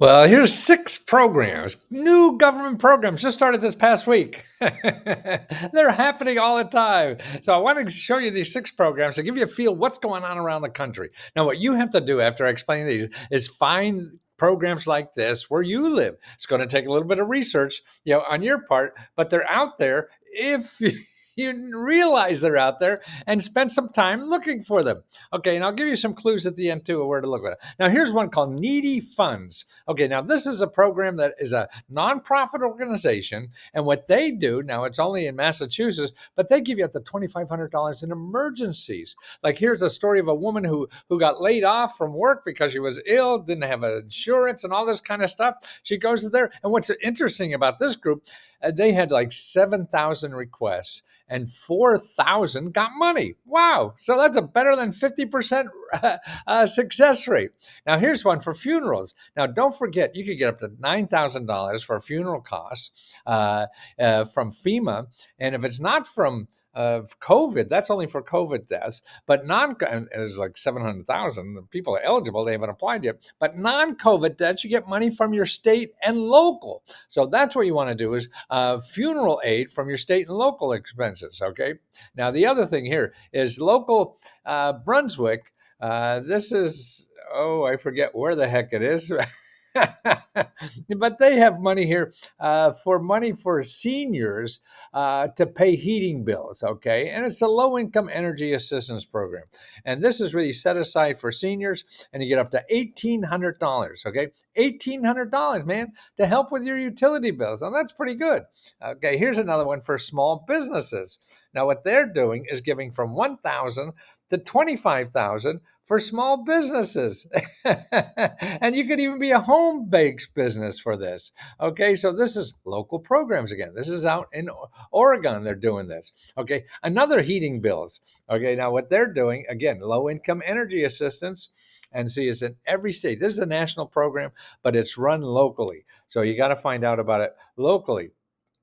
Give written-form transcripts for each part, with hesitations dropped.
Well, here's 6 programs, new government programs just started this past week. They're happening all the time. So I want to show you these 6 programs to give you a feel what's going on around the country. Now, what you have to do after I explain these is find programs like this where you live. It's going to take a little bit of research, on your part, but they're out there if you realize they're out there and spend some time looking for them. Okay, and I'll give you some clues at the end too of where to look at it. Now, here's one called Needy Funds. Okay, now this is a program that is a nonprofit organization, and what they do now, it's only in Massachusetts, but they give you up to $2,500 in emergencies. Like here's a story of a woman who got laid off from work because she was ill, didn't have insurance, and all this kind of stuff. She goes there, and what's interesting about this group, they had like 7,000 requests and 4,000 got money. Wow. So that's a better than 50% success rate. Now, here's one for funerals. Now, don't forget, you could get up to $9,000 for funeral costs from FEMA. And if it's not from COVID, that's only for COVID deaths, but and there's like 700,000 people are eligible. They haven't applied yet, but non-COVID deaths, you get money from your state and local. So that's what you want to do is funeral aid from your state and local expenses. Okay. Now, the other thing here is local Brunswick. This is, oh, I forget where the heck it is. But they have money here for seniors to pay heating bills, okay? And it's a low-income energy assistance program. And this is really set aside for seniors, and you get up to $1,800, okay? $1,800, man, to help with your utility bills. Now, that's pretty good. Okay, here's another one for small businesses. Now, what they're doing is giving from $1,000 to $25,000 for small businesses. And you could even be a home-based business for this. Okay, so this is local programs again. This is out in Oregon, they're doing this. Okay, another heating bills. Okay, now what they're doing, again, low-income energy assistance. And see, it's in every state. This is a national program, but it's run locally. So you got to find out about it locally.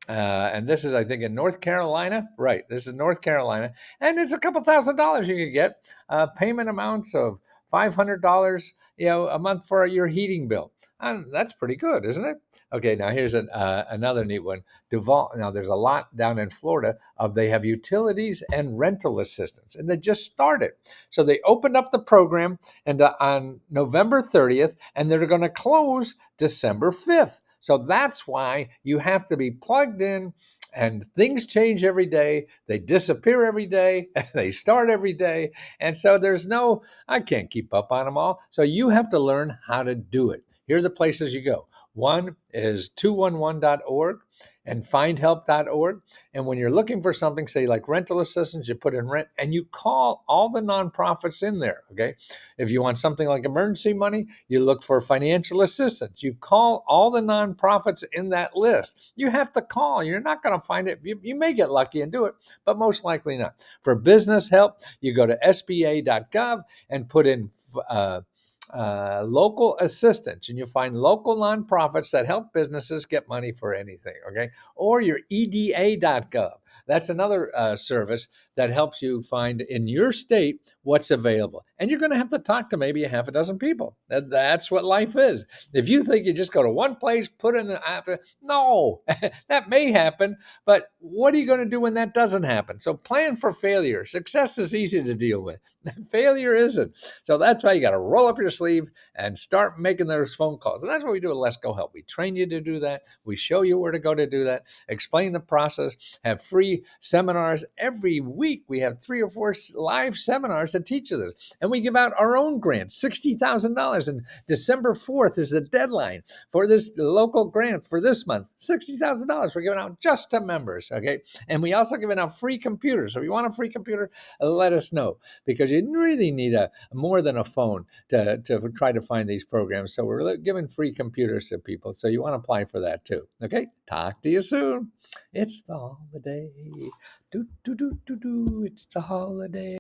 And this is, I think, in North Carolina. Right. This is North Carolina. And it's a couple $1,000s you could get. Payment amounts of $500, a month for your heating bill. And that's pretty good, isn't it? Okay, now here's another neat one. Duval. Now, there's a lot down in Florida of they have utilities and rental assistance, and they just started. So they opened up the program and on November 30th, and they're going to close December 5th. So that's why you have to be plugged in, and things change every day. They disappear every day. They start every day. And so I can't keep up on them all. So you have to learn how to do it. Here are the places you go. One is 211.org and findhelp.org. And when you're looking for something, say like rental assistance, you put in rent and you call all the nonprofits in there. Okay. If you want something like emergency money, you look for financial assistance. You call all the nonprofits in that list. You have to call. You're not going to find it. You may get lucky and do it, but most likely not. For business help, you go to sba.gov and put in local assistance, and you'll find local nonprofits that help businesses get money for anything. Okay. Or your eda.gov. That's another service that helps you find in your state what's available. And you're going to have to talk to maybe a half a dozen people. That's what life is. If you think you just go to one place, put in the app, no, that may happen, but what are you going to do when that doesn't happen? So plan for failure. Success is easy to deal with. Failure isn't. So that's why you got to roll up your sleeve and start making those phone calls. And that's what we do at Let's Go Help. We train you to do that. We show you where to go to do that, explain the process, have free seminars. Every week we have 3 or 4 live seminars that teach you this. And we give out our own grants, $60,000. And December 4th is the deadline for this local grant for this month. $60,000 we're giving out just to members. Okay. And we also giving out free computers. So if you want a free computer, let us know, because you really need more than a phone to try to find these programs. So we're giving free computers to people. So you want to apply for that too. Okay. Talk to you soon. It's the holiday. Do, do, do, do, do. It's the holiday.